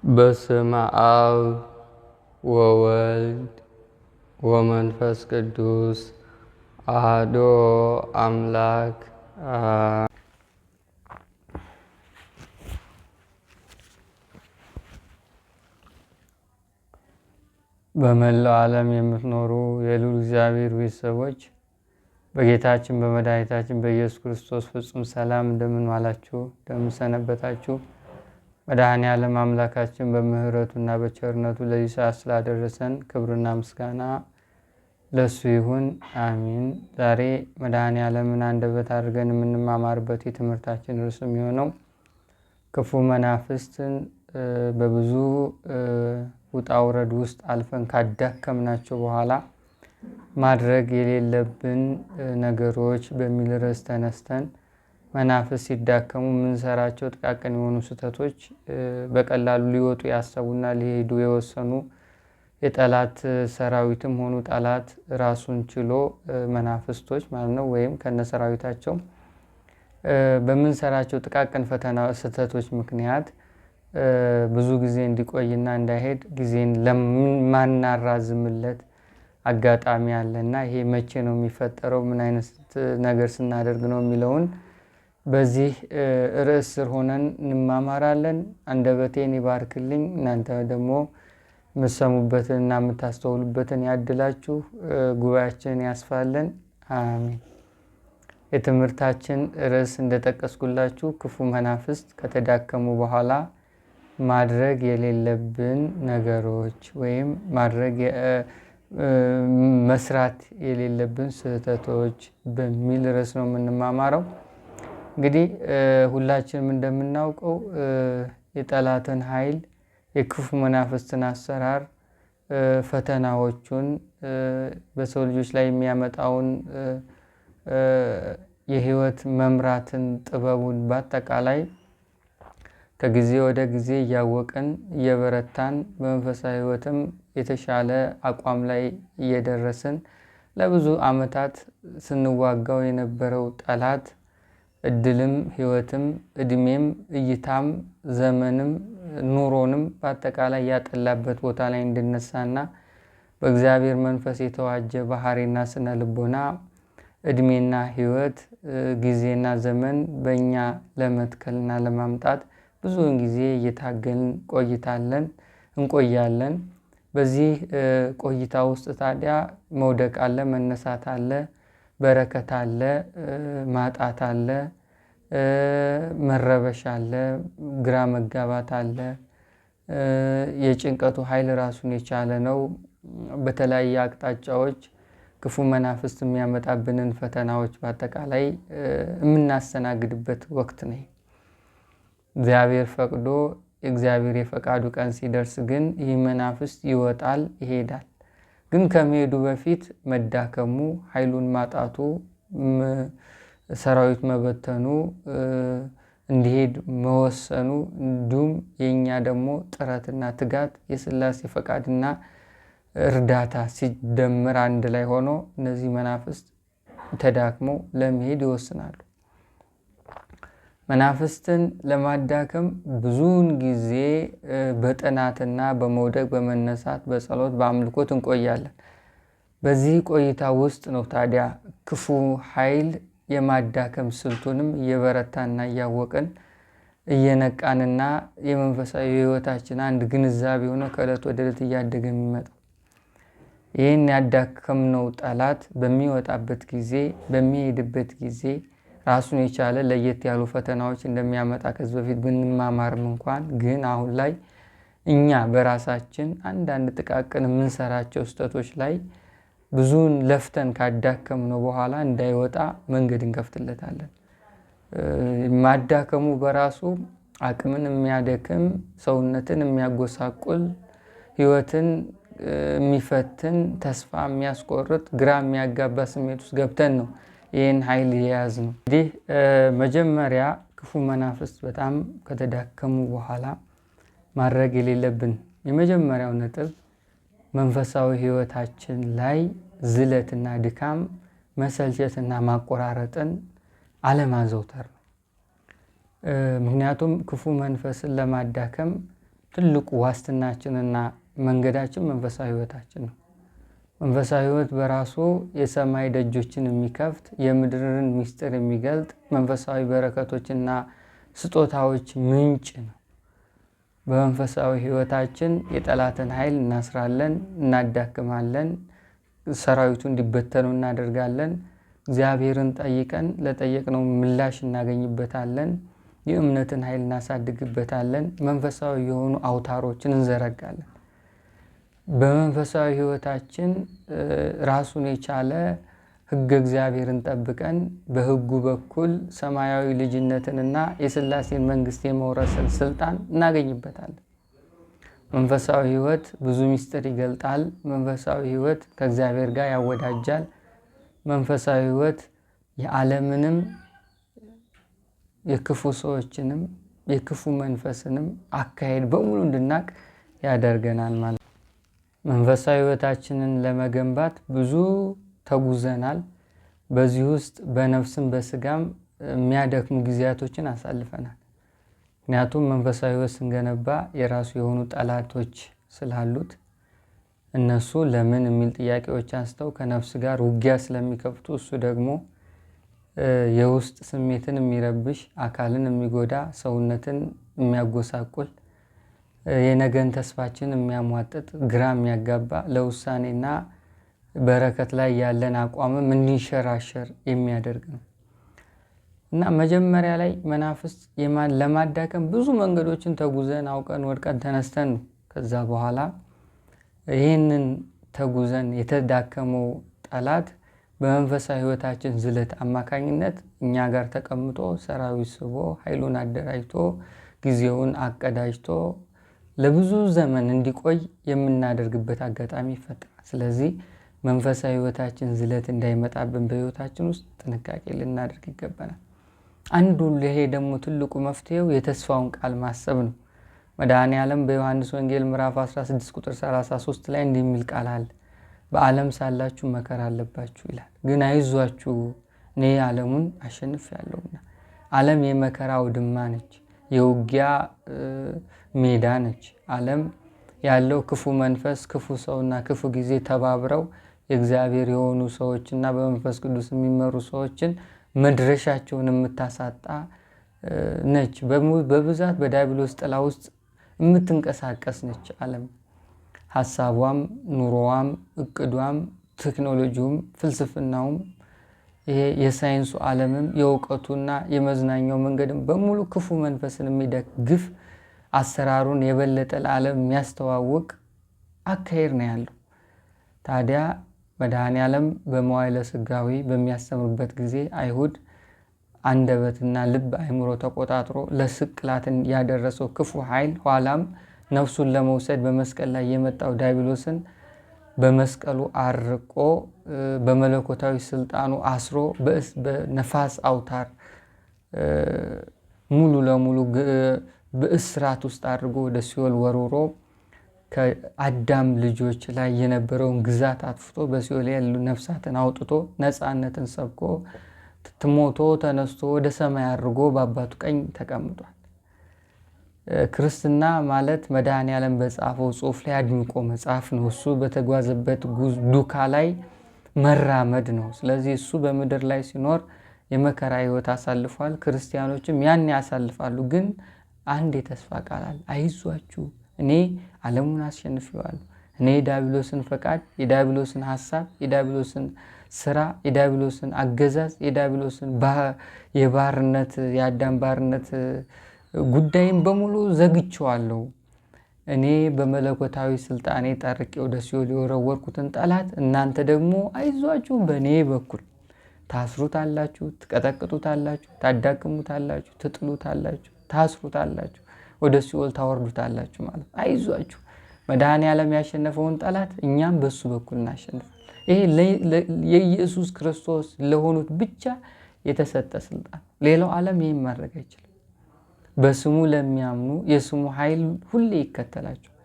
በስመ አብ ወወልድ ወመንፈስ ቅዱስ አሐዱ አምላክ። በመላው ዓለም የምትኖሩ የልዑል እግዚአብሔር ቤተሰቦች በጌታችን በመድኃኒታችን በኢየሱስ ክርስቶስ ፍጹም ሰላም እንደምን ዋላችሁ? እንደምን ሰነበታችሁ? መድኃኔ ዓለም አምላካችን በምህረቱና በቸርነቱ ለዚህ ሰዓት ስላደረሰን ክብርና ምስጋና ለሱ ይሁን፣ አሚን። ዛሬ መድኃኔ ዓለምን አንደበት አድርገን የምንማማርበት የትምህርታችን ርዕስ የሚሆነው ክፉ መናፍስትን በብዙ ውጣ ውረድ ውስጥ አልፈን ካዳከምናቸው በኋላ ማድረግ የሌለብን ነገሮች በሚል ርዕስ ተነስተን መናፍስት ሲዳከሙ የምንሰራቸው ጥቃቅን የሆኑ ስህተቶች በቀላሉ ሊወጡ ያሰቡና ሊሄዱ የወሰኑ የጠላት ሰራዊትም ሆኑ ጠላት ራሱን ችሎ መናፍስቶች ማለት ነው፣ ወይም ከነሰራዊታቸው በምንሰራቸው ጥቃቅን ፈተና ስህተቶች ምክንያት ብዙ ጊዜ እንዲቆይና እንዳይሄድ ጊዜን ለማናራዝምለት አጋጣሚ አለና ይሄ መቼ ነው የሚፈጠረው፣ ምን አይነት ነገር ስናደርግ ነው የሚለውን በዚህ ርዕስ ስር ሆነን እንማማራለን። አንደበቴን ይባርክልኝ፣ እናንተ ደግሞ የምትሰሙበትን እና የምታስተውሉበትን ያድላችሁ፣ ጉባኤያችንን ያስፋልን፣ አሜን። የትምህርታችን ርዕስ እንደጠቀስኩላችሁ ክፉ መናፍስት ከተዳከሙ በኋላ ማድረግ የሌለብን ነገሮች ወይም መስራት የሌለብን ስህተቶች በሚል ርዕስ ነው የምንማማረው። እንግዲህ ሁላችንም እንደምናውቀው የጠላትን ኃይል፣ የክፉ መናፍስትን አሰራር፣ ፈተናዎቹን፣ በሰው ልጆች ላይ የሚያመጣውን የህይወት መምራትን ጥበቡን በአጠቃላይ ከጊዜ ወደ ጊዜ እያወቅን እየበረታን በመንፈሳዊ ህይወትም የተሻለ አቋም ላይ እየደረስን ለብዙ ዓመታት ስንዋጋው የነበረው ጠላት እድልም ህይወትም እድሜም እይታም ዘመንም ኑሮንም በአጠቃላይ ያጠላበት ቦታ ላይ እንድነሳና በእግዚአብሔር መንፈስ የተዋጀ ባህሪና ስነ ልቦና እድሜና ህይወት ጊዜና ዘመን በእኛ ለመትከልና ለማምጣት ብዙውን ጊዜ እየታገልን እንቆያለን። በዚህ ቆይታ ውስጥ ታዲያ መውደቅ አለ፣ መነሳት አለ፣ በረከት አለ፣ ማጣት አለ፣ መረበሽ አለ፣ ግራ መጋባት አለ። የጭንቀቱ ኃይል ራሱን የቻለ ነው። በተለያየ አቅጣጫዎች ክፉ መናፍስት የሚያመጣብንን ፈተናዎች በአጠቃላይ የምናስተናግድበት ወቅት ነው። እግዚአብሔር ፈቅዶ እግዚአብሔር የፈቃዱ ቀን ሲደርስ ግን ይህ መናፍስት ይወጣል፣ ይሄዳል። ግን ከመሄዱ በፊት መዳከሙ፣ ኃይሉን ማጣቱ፣ ሰራዊት መበተኑ፣ እንዲሄድ መወሰኑ፣ እንዲሁም የኛ ደግሞ ጥረትና ትጋት የሥላሴ ፈቃድና እርዳታ ሲደመር አንድ ላይ ሆኖ እነዚህ መናፍስት ተዳክመው ለመሄድ ይወስናሉ። መናፍስትን ለማዳከም ብዙውን ጊዜ በጥናትና በመውደቅ በመነሳት በጸሎት በአምልኮት እንቆያለን። በዚህ ቆይታ ውስጥ ነው ታዲያ ክፉ ኃይል የማዳከም ስልቱንም እየበረታና እያወቅን እየነቃንና የመንፈሳዊ ህይወታችን አንድ ግንዛቤ ሆነ ከዕለት ወደ ዕለት እያደገ የሚመጣው። ይህን ያዳከምነው ጠላት በሚወጣበት ጊዜ በሚሄድበት ጊዜ ራሱን የቻለ ለየት ያሉ ፈተናዎች እንደሚያመጣ ከዚህ በፊት ብንማማርም እንኳን ግን አሁን ላይ እኛ በራሳችን አንዳንድ ጥቃቅን የምንሰራቸው ስህተቶች ላይ ብዙን ለፍተን ካዳከምነው በኋላ እንዳይወጣ መንገድ እንከፍትለታለን። ማዳከሙ በራሱ አቅምን የሚያደክም፣ ሰውነትን የሚያጎሳቁል፣ ህይወትን የሚፈትን፣ ተስፋ የሚያስቆርጥ፣ ግራ የሚያጋባ ስሜት ውስጥ ገብተን ነው ይህን ኃይል የያዝ ነው። እንግዲህ መጀመሪያ ክፉ መናፍስት በጣም ከተዳከሙ በኋላ ማድረግ የሌለብን የመጀመሪያው ነጥብ መንፈሳዊ ህይወታችን ላይ ዝለትና ድካም፣ መሰልቸትና ማቆራረጥን አለማዘውተር ነው። ምክንያቱም ክፉ መንፈስን ለማዳከም ትልቁ ዋስትናችንና መንገዳችን መንፈሳዊ ሕይወታችን ነው። መንፈሳዊ ሕይወት በራሱ የሰማይ ደጆችን የሚከፍት የምድርን ምስጢር የሚገልጥ መንፈሳዊ በረከቶችና ስጦታዎች ምንጭ ነው። በመንፈሳዊ ሕይወታችን የጠላትን ኃይል እናስራለን፣ እናዳክማለን፣ ሰራዊቱ እንዲበተኑ እናደርጋለን። እግዚአብሔርን ጠይቀን ለጠየቅነው ምላሽ እናገኝበታለን። የእምነትን ኃይል እናሳድግበታለን። መንፈሳዊ የሆኑ አውታሮችን እንዘረጋለን። በመንፈሳዊ ሕይወታችን ራሱን የቻለ ሕገ እግዚአብሔርን ጠብቀን በሕጉ በኩል ሰማያዊ ልጅነትንና የሥላሴን መንግሥት የመውረስን ስልጣን እናገኝበታለን። መንፈሳዊ ሕይወት ብዙ ምስጢር ይገልጣል። መንፈሳዊ ሕይወት ከእግዚአብሔር ጋር ያወዳጃል። መንፈሳዊ ሕይወት የዓለምንም የክፉ ሰዎችንም የክፉ መንፈስንም አካሄድ በሙሉ እንድናቅ ያደርገናል ማለት ነው። መንፈሳዊ ሕይወታችንን ለመገንባት ብዙ ተጉዘናል። በዚህ ውስጥ በነፍስም በስጋም የሚያደክሙ ጊዜያቶችን አሳልፈናል። ምክንያቱም መንፈሳዊ ሕይወት ስንገነባ የራሱ የሆኑ ጠላቶች ስላሉት እነሱ ለምን የሚል ጥያቄዎች አንስተው ከነፍስ ጋር ውጊያ ስለሚከፍቱ እሱ ደግሞ የውስጥ ስሜትን የሚረብሽ፣ አካልን የሚጎዳ፣ ሰውነትን የሚያጎሳቁል፣ የነገን ተስፋችን የሚያሟጥጥ፣ ግራ የሚያጋባ፣ ለውሳኔና በረከት ላይ ያለን አቋምም እንዲንሸራሸር የሚያደርግ ነው እና መጀመሪያ ላይ መናፍስት ለማዳከም ብዙ መንገዶችን ተጉዘን አውቀን ወድቀን ተነስተን ነው። ከዛ በኋላ ይህንን ተጉዘን የተዳከመው ጠላት በመንፈሳዊ ሕይወታችን ዝለት አማካኝነት እኛ ጋር ተቀምጦ ሰራዊት ስቦ ኃይሉን አደራጅቶ ጊዜውን አቀዳጅቶ ለብዙ ዘመን እንዲቆይ የምናደርግበት አጋጣሚ ይፈጠራል። ስለዚህ መንፈሳዊ ሕይወታችን ዝለት እንዳይመጣብን በሕይወታችን ውስጥ ጥንቃቄ ልናደርግ ይገባናል። አንዱ ይሄ ደግሞ ትልቁ መፍትሄው የተስፋውን ቃል ማሰብ ነው። መድኃኔዓለም በዮሐንስ ወንጌል ምዕራፍ 16 ቁጥር 33 ላይ እንዲህ የሚል ቃል አለ። በዓለም ሳላችሁ መከራ አለባችሁ ይላል፣ ግን አይዟችሁ እኔ ዓለሙን አሸንፌአለሁና። ዓለም የመከራ አውድማ ነች፣ የውጊያ ሜዳ ነች። ዓለም ያለው ክፉ መንፈስ፣ ክፉ ሰውና ክፉ ጊዜ ተባብረው የእግዚአብሔር የሆኑ ሰዎችና በመንፈስ ቅዱስ የሚመሩ ሰዎችን መድረሻቸውን የምታሳጣ ነች። በብዛት በዲያብሎስ ጥላ ውስጥ የምትንቀሳቀስ ነች ዓለም። ሀሳቧም፣ ኑሮዋም፣ እቅዷም፣ ቴክኖሎጂውም፣ ፍልስፍናውም፣ ይሄ የሳይንሱ ዓለምም የእውቀቱና የመዝናኛው መንገድም በሙሉ ክፉ መንፈስን የሚደግፍ አሰራሩን የበለጠ ለዓለም የሚያስተዋውቅ አካሄድ ነው ያለው። ታዲያ መድኃኔዓለም በመዋዕለ ሥጋዌ በሚያስተምርበት ጊዜ አይሁድ አንደበትና ልብ አእምሮ ተቆጣጥሮ ለስቅላትን ያደረሰው ክፉ ኃይል ኋላም ነፍሱን ለመውሰድ በመስቀል ላይ የመጣው ዲያብሎስን በመስቀሉ አርቆ በመለኮታዊ ስልጣኑ አስሮ በነፋስ አውታር ሙሉ ለሙሉ በእስራት ውስጥ አድርጎ ወደ ሲኦል ወርውሮ ከአዳም ልጆች ላይ የነበረውን ግዛት አጥፍቶ በሲኦል ያሉ ነፍሳትን አውጥቶ ነፃነትን ሰብኮ ሞቶ ተነስቶ ወደ ሰማይ አድርጎ በአባቱ ቀኝ ተቀምጧል። ክርስትና ማለት መድኃኔዓለም በጻፈው ጽሑፍ ላይ አድምቆ መጽሐፍ ነው። እሱ በተጓዘበት ዱካ ላይ መራመድ ነው። ስለዚህ እሱ በምድር ላይ ሲኖር የመከራ ሕይወት አሳልፏል። ክርስቲያኖችም ያን ያሳልፋሉ። ግን አንድ የተስፋ ቃል አለ። አይዟችሁ እኔ ዓለሙን አሸንፌዋለሁ። እኔ የዲያብሎስን ፈቃድ፣ የዲያብሎስን ሐሳብ፣ የዲያብሎስን ስራ፣ የዲያብሎስን አገዛዝ፣ የዲያብሎስን የባርነት የአዳም ባርነት ጉዳይም በሙሉ ዘግቼዋለሁ። እኔ በመለኮታዊ ስልጣኔ ጠርቄ ወደ ሲኦል የወረወርኩትን ጠላት እናንተ ደግሞ አይዟችሁ በእኔ በኩል ታስሩታላችሁ፣ ትቀጠቅጡታላችሁ፣ ታዳክሙታላችሁ፣ ትጥሉታላችሁ፣ ታስሩታላችሁ፣ ወደ ሲኦል ታወርዱታላችሁ ማለት አይዟችሁ። መድኃኔዓለም ያሸነፈውን ጠላት እኛም በሱ በኩል እናሸንፋለን። ይሄ የኢየሱስ ክርስቶስ ለሆኑት ብቻ የተሰጠ ስልጣን፣ ሌላው ዓለም ይህን ማድረግ አይችልም። በስሙ ለሚያምኑ የስሙ ኃይል ሁሌ ይከተላቸዋል።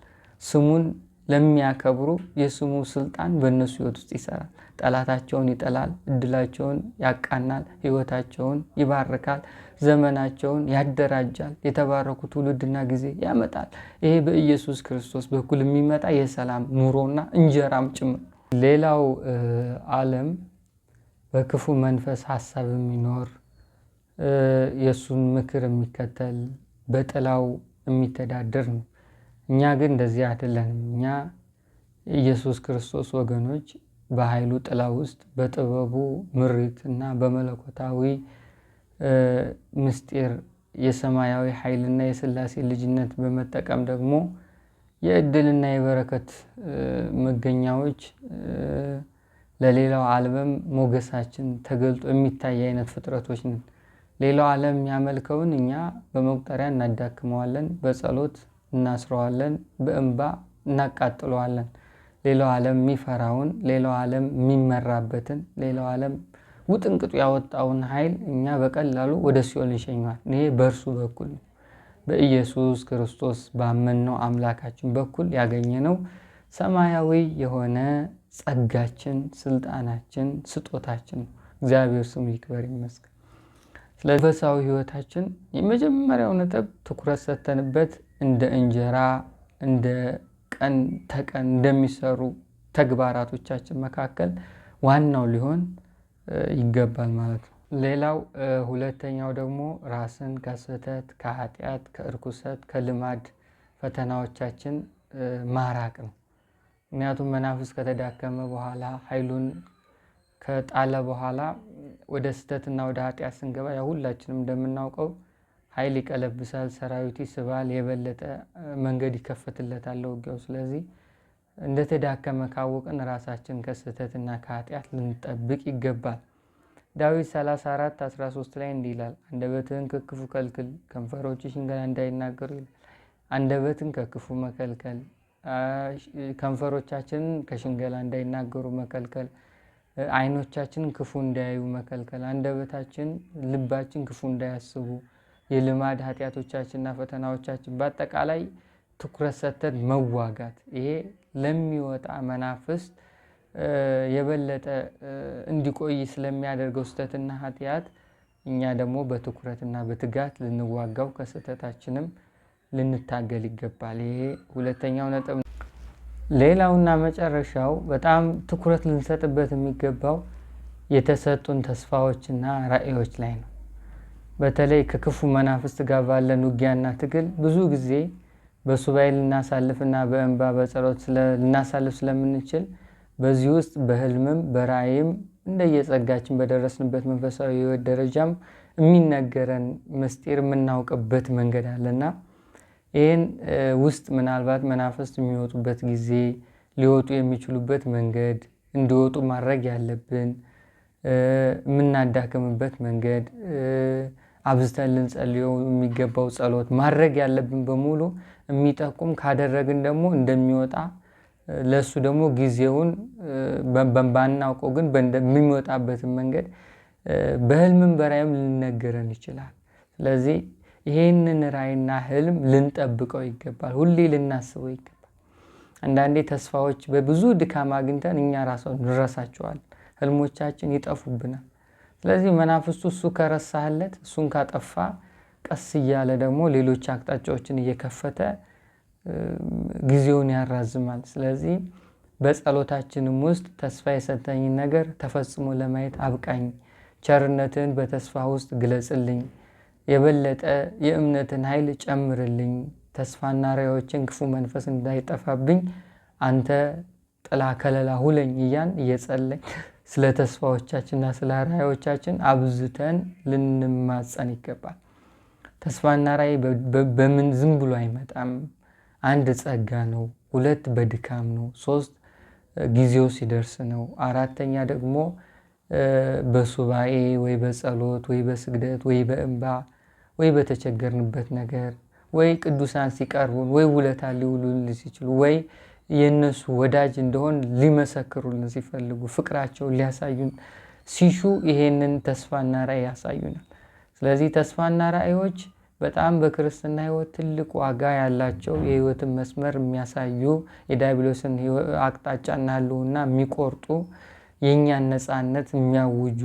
ስሙን ለሚያከብሩ የስሙ ስልጣን በእነሱ ህይወት ውስጥ ይሰራል። ጠላታቸውን ይጠላል፣ እድላቸውን ያቃናል፣ ህይወታቸውን ይባርካል፣ ዘመናቸውን ያደራጃል፣ የተባረኩ ትውልድና ጊዜ ያመጣል። ይሄ በኢየሱስ ክርስቶስ በኩል የሚመጣ የሰላም ኑሮና እንጀራም ጭምር። ሌላው ዓለም በክፉ መንፈስ ሀሳብ የሚኖር የእሱን ምክር የሚከተል በጥላው የሚተዳደር ነው። እኛ ግን እንደዚህ አይደለንም። እኛ ኢየሱስ ክርስቶስ ወገኖች በኃይሉ ጥላ ውስጥ በጥበቡ ምሪት እና በመለኮታዊ ምስጢር የሰማያዊ ኃይልና የሥላሴ ልጅነት በመጠቀም ደግሞ የእድልና የበረከት መገኛዎች ለሌላው ዓለም ሞገሳችን ተገልጦ የሚታይ አይነት ፍጥረቶች ነን። ሌላው ዓለም የሚያመልከውን እኛ በመቁጠሪያ እናዳክመዋለን፣ በጸሎት እናስረዋለን፣ በእንባ እናቃጥለዋለን። ሌላው ዓለም የሚፈራውን፣ ሌላው ዓለም የሚመራበትን፣ ሌላው ዓለም ውጥንቅጡ ያወጣውን ኃይል እኛ በቀላሉ ወደ ሲኦል እንሸኘዋል። ይሄ በእርሱ በኩል ነው። በኢየሱስ ክርስቶስ ባመንነው አምላካችን በኩል ያገኘነው ሰማያዊ የሆነ ጸጋችን፣ ስልጣናችን፣ ስጦታችን ነው። እግዚአብሔር ስሙ ይክበር ይመስገን። ስለዚህ መንፈሳዊ ህይወታችን የመጀመሪያው ነጥብ ትኩረት ሰተንበት እንደ እንጀራ እንደ ቀን ተቀን እንደሚሰሩ ተግባራቶቻችን መካከል ዋናው ሊሆን ይገባል ማለት ነው። ሌላው ሁለተኛው ደግሞ ራስን ከስህተት፣ ከኃጢአት፣ ከእርኩሰት፣ ከልማድ ፈተናዎቻችን ማራቅ ነው። ምክንያቱም መናፍስ ከተዳከመ በኋላ ኃይሉን ከጣለ በኋላ ወደ ስህተትና ወደ ኃጢአት ስንገባ ያው ሁላችንም እንደምናውቀው ኃይል ይቀለብሳል፣ ሰራዊት ይስባል፣ የበለጠ መንገድ ይከፈትለታል ለውጊያው። ስለዚህ እንደተዳከመ ካወቅን ራሳችን ከስህተትና ከኃጢአት ልንጠብቅ ይገባል። ዳዊት 34:13 ላይ እንዲህ ይላል፣ አንደበትህን ከክፉ ከልክል፣ ከንፈሮች ሽንገላ እንዳይናገሩ ይላል። አንደበትን ከክፉ መከልከል፣ ከንፈሮቻችንን ከሽንገላ እንዳይናገሩ መከልከል፣ አይኖቻችንን ክፉ እንዳያዩ መከልከል፣ አንደበታችን ልባችን ክፉ እንዳያስቡ፣ የልማድ ኃጢአቶቻችንና ፈተናዎቻችን በአጠቃላይ ትኩረት ሰተን መዋጋት። ይሄ ለሚወጣ መናፍስት የበለጠ እንዲቆይ ስለሚያደርገው ስህተትና ኃጢአት እኛ ደግሞ በትኩረትና በትጋት ልንዋጋው ከስህተታችንም ልንታገል ይገባል። ይሄ ሁለተኛው ነጥብ። ሌላውና መጨረሻው በጣም ትኩረት ልንሰጥበት የሚገባው የተሰጡን ተስፋዎችና ራእዮች ላይ ነው። በተለይ ከክፉ መናፍስት ጋር ባለን ውጊያና ትግል ብዙ ጊዜ በሱባኤ ልናሳልፍና በእንባ በጸሎት ልናሳልፍ ስለምንችል በዚህ ውስጥ በህልምም በራእይም እንደየጸጋችን በደረስንበት መንፈሳዊ ህይወት ደረጃም የሚነገረን ምስጢር የምናውቅበት መንገድ አለና ይህን ውስጥ ምናልባት መናፍስት የሚወጡበት ጊዜ ሊወጡ የሚችሉበት መንገድ እንዲወጡ ማድረግ ያለብን የምናዳክምበት መንገድ አብዝተን ልንጸልየው የሚገባው ጸሎት ማድረግ ያለብን በሙሉ የሚጠቁም ካደረግን ደግሞ እንደሚወጣ ለሱ ደግሞ ጊዜውን ባናውቀው ግን በሚወጣበትን መንገድ በህልምም በራእይም ልንነገረን ይችላል። ስለዚህ ይሄንን ራእይና ህልም ልንጠብቀው ይገባል፣ ሁሌ ልናስበው ይገባል። አንዳንዴ ተስፋዎች በብዙ ድካም አግኝተን እኛ ራሳችን እንረሳቸዋለን፣ ህልሞቻችን ይጠፉብናል። ስለዚህ መናፍስቱ እሱ ከረሳህለት እሱን ካጠፋ ቀስ እያለ ደግሞ ሌሎች አቅጣጫዎችን እየከፈተ ጊዜውን ያራዝማል። ስለዚህ በጸሎታችንም ውስጥ ተስፋ የሰጠኝን ነገር ተፈጽሞ ለማየት አብቃኝ፣ ቸርነትን በተስፋ ውስጥ ግለጽልኝ፣ የበለጠ የእምነትን ኃይል ጨምርልኝ፣ ተስፋና ራእዮችን ክፉ መንፈስ እንዳይጠፋብኝ አንተ ጥላ ከለላ ሁለኝ እያን እየጸለይ ስለ ተስፋዎቻችንና ስለ ራእዮቻችን አብዝተን ልንማጸን ይገባል። ተስፋና ራእይ በምን ዝም ብሎ አይመጣም። አንድ ጸጋ ነው፣ ሁለት በድካም ነው፣ ሶስት ጊዜው ሲደርስ ነው፣ አራተኛ ደግሞ በሱባኤ ወይ በጸሎት ወይ በስግደት ወይ በእንባ ወይ በተቸገርንበት ነገር ወይ ቅዱሳን ሲቀርቡን ወይ ውለታ ሊውሉልን ሲችሉ ወይ የነሱ ወዳጅ እንደሆን ሊመሰክሩልን ሲፈልጉ ፍቅራቸውን ሊያሳዩን ሲሹ ይሄንን ተስፋና ራእይ ያሳዩናል። ስለዚህ ተስፋና ራእዮች በጣም በክርስትና ሕይወት ትልቅ ዋጋ ያላቸው የሕይወትን መስመር የሚያሳዩ የዲያብሎስን አቅጣጫና ህልውና የሚቆርጡ የእኛን ነፃነት የሚያውጁ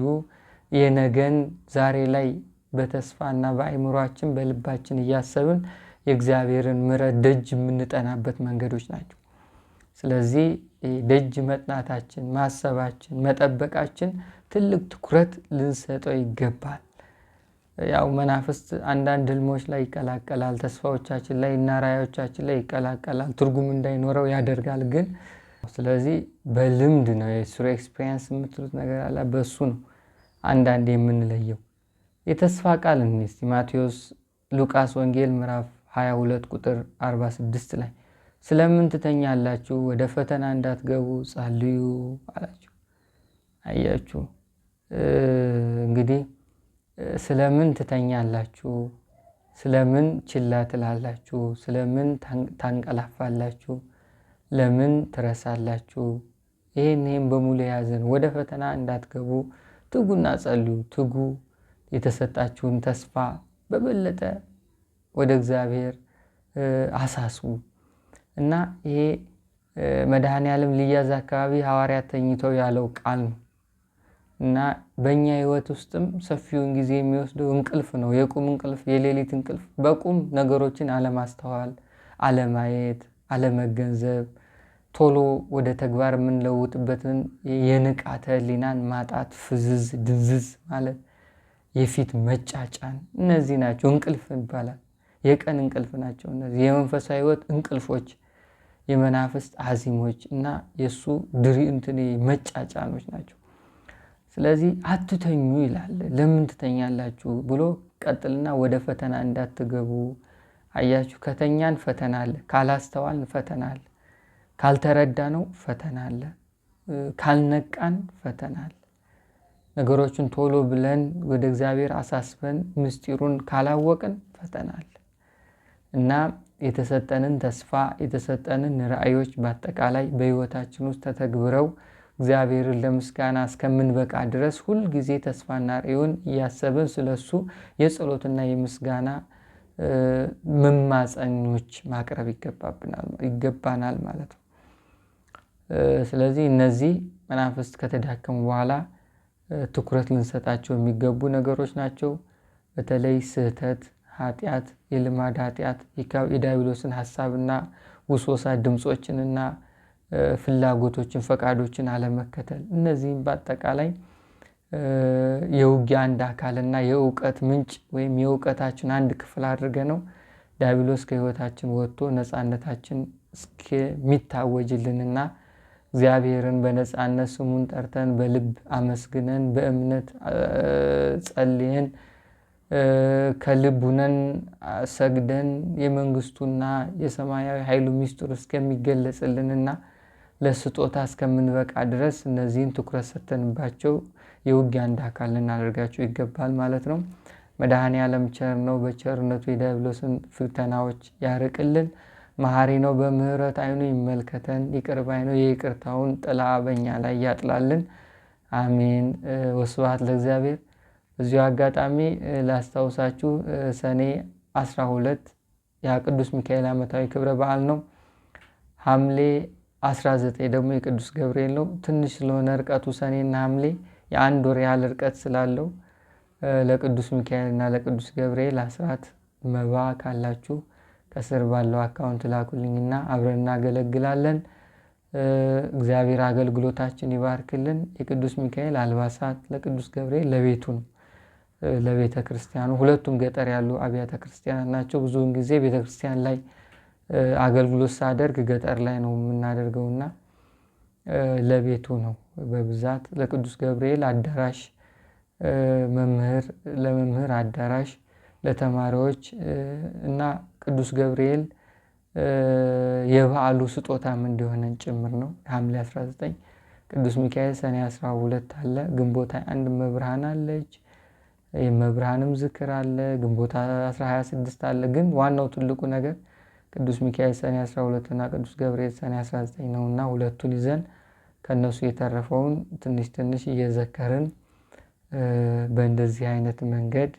የነገን ዛሬ ላይ በተስፋና በአእምሯችን በልባችን እያሰብን የእግዚአብሔርን ምሕረት ደጅ የምንጠናበት መንገዶች ናቸው። ስለዚህ ደጅ መጥናታችን፣ ማሰባችን፣ መጠበቃችን ትልቅ ትኩረት ልንሰጠው ይገባል። ያው መናፍስት አንዳንድ ህልሞች ላይ ይቀላቀላል፣ ተስፋዎቻችን ላይ እና ራእዮቻችን ላይ ይቀላቀላል፣ ትርጉም እንዳይኖረው ያደርጋል። ግን ስለዚህ በልምድ ነው የሱር ኤክስፒሪየንስ የምትሉት ነገር አለ፣ በሱ ነው አንዳንድ የምንለየው። የተስፋ ቃል እንስቲ ማቴዎስ ሉቃስ ወንጌል ምዕራፍ 22 ቁጥር 46 ላይ ስለምን ትተኛላችሁ? ወደ ፈተና እንዳትገቡ ጸልዩ አላችሁ። አያችሁ እንግዲህ ስለምን ትተኛላችሁ? ስለምን ችላ ትላላችሁ? ስለምን ታንቀላፋላችሁ? ለምን ትረሳላችሁ? ይህን በሙሉ የያዘን ወደ ፈተና እንዳትገቡ ትጉና ጸልዩ። ትጉ፣ የተሰጣችሁን ተስፋ በበለጠ ወደ እግዚአብሔር አሳስቡ እና ይሄ መድኃኔዓለም ሊያዝ አካባቢ ሐዋርያት ተኝተው ያለው ቃል ነው እና በእኛ ህይወት ውስጥም ሰፊውን ጊዜ የሚወስደው እንቅልፍ ነው። የቁም እንቅልፍ፣ የሌሊት እንቅልፍ፣ በቁም ነገሮችን አለማስተዋል፣ አለማየት፣ አለመገንዘብ፣ ቶሎ ወደ ተግባር የምንለውጥበትን የንቃተ ህሊናን ማጣት፣ ፍዝዝ ድንዝዝ ማለት፣ የፊት መጫጫን፣ እነዚህ ናቸው እንቅልፍ ይባላል። የቀን እንቅልፍ ናቸው እነዚህ። የመንፈሳዊ ህይወት እንቅልፎች፣ የመናፍስት አዚሞች እና የእሱ መጫጫኖች ናቸው። ስለዚህ አትተኙ ይላል። ለምን ትተኛላችሁ ብሎ ቀጥልና ወደ ፈተና እንዳትገቡ። አያችሁ፣ ከተኛን ፈተና አለ፣ ካላስተዋልን ፈተና አለ፣ ካልተረዳ ነው ፈተና አለ፣ ካልነቃን ፈተና አለ። ነገሮችን ቶሎ ብለን ወደ እግዚአብሔር አሳስበን ምስጢሩን ካላወቅን ፈተና አለ እና የተሰጠንን ተስፋ የተሰጠንን ራእዮች በአጠቃላይ በህይወታችን ውስጥ ተተግብረው እግዚአብሔርን ለምስጋና እስከምንበቃ ድረስ ሁል ጊዜ ተስፋና ራእዩን እያሰብን ስለሱ የጸሎትና የምስጋና መማፀኞች ማቅረብ ይገባናል ማለት ነው። ስለዚህ እነዚህ መናፍስት ከተዳከሙ በኋላ ትኩረት ልንሰጣቸው የሚገቡ ነገሮች ናቸው። በተለይ ስህተት፣ ኃጢአት፣ የልማድ ኃጢአት፣ የዲያብሎስን ሐሳብና ውስወሳ ድምጾችንና ፍላጎቶችን፣ ፈቃዶችን አለመከተል፣ እነዚህም በአጠቃላይ የውጊያ አንድ አካልና የእውቀት ምንጭ ወይም የእውቀታችን አንድ ክፍል አድርገ ነው ዲያብሎስ ከህይወታችን ወጥቶ ነፃነታችን እስከሚታወጅልንና እግዚአብሔርን በነፃነት ስሙን ጠርተን በልብ አመስግነን በእምነት ጸልየን ከልብ ሁነን ሰግደን የመንግስቱና የሰማያዊ ኃይሉ ሚስጥር እስከሚገለጽልንና ለስጦታ እስከምንበቃ ድረስ እነዚህን ትኩረት ሰጥተንባቸው የውጊያ አንድ አካል ልናደርጋቸው ይገባል ማለት ነው። መድኃኔዓለም ቸር ነው። በቸርነቱ የዲያብሎስን ፈተናዎች ያርቅልን። መሐሪ ነው። በምህረት አይኑ ይመልከተን። ይቅር ባይ ነው። የይቅርታውን ጥላ በእኛ ላይ ያጥላልን። አሜን። ወስብሐት ለእግዚአብሔር። በዚሁ አጋጣሚ ላስታውሳችሁ ሰኔ 12 የቅዱስ ሚካኤል ዓመታዊ ክብረ በዓል ነው። ሐምሌ 19 ደግሞ የቅዱስ ገብርኤል ነው። ትንሽ ስለሆነ ርቀቱ ሰኔና ሐምሌ የአንድ ወር ያህል ርቀት ስላለው ለቅዱስ ሚካኤልና ለቅዱስ ገብርኤል አስራት መባ ካላችሁ ከስር ባለው አካውንት ላኩልኝና አብረን እናገለግላለን። እግዚአብሔር አገልግሎታችን ይባርክልን። የቅዱስ ሚካኤል አልባሳት ለቅዱስ ገብርኤል ለቤቱ ነው፣ ለቤተ ክርስቲያኑ። ሁለቱም ገጠር ያሉ አብያተ ክርስቲያናት ናቸው። ብዙውን ጊዜ ቤተ ክርስቲያን ላይ አገልግሎት ሳደርግ ገጠር ላይ ነው የምናደርገውና ለቤቱ ነው በብዛት። ለቅዱስ ገብርኤል አዳራሽ ለመምህር አዳራሽ፣ ለተማሪዎች እና ቅዱስ ገብርኤል የበዓሉ ስጦታም እንዲሆነን ጭምር ነው። ሐምሌ 19 ቅዱስ ሚካኤል ሰኔ 12 አለ። ግንቦት 21 መብርሃን አለች። የመብርሃንም ዝክር አለ። ግንቦት 26 አለ። ግን ዋናው ትልቁ ነገር ቅዱስ ሚካኤል ሰኔ 12 እና ቅዱስ ገብርኤል ሰኔ 19 ነውና ሁለቱን ይዘን ከነሱ የተረፈውን ትንሽ ትንሽ እየዘከርን በእንደዚህ አይነት መንገድ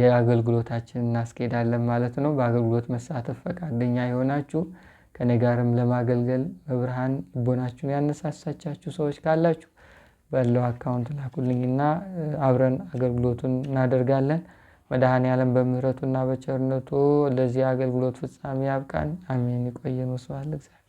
የአገልግሎታችንን እናስኬዳለን ማለት ነው። በአገልግሎት መሳተፍ ፈቃደኛ የሆናችሁ ከኔ ጋርም ለማገልገል በብርሃን ልቦናችሁን ያነሳሳቻችሁ ሰዎች ካላችሁ ባለው አካውንት ላኩልኝና አብረን አገልግሎቱን እናደርጋለን። መድኃኔዓለም በምህረቱና በቸርነቱ ለዚህ አገልግሎት ፍጻሜ ያብቃን። አሜን። ይቆየን። ወስብሐት ለእግዚአብሔር።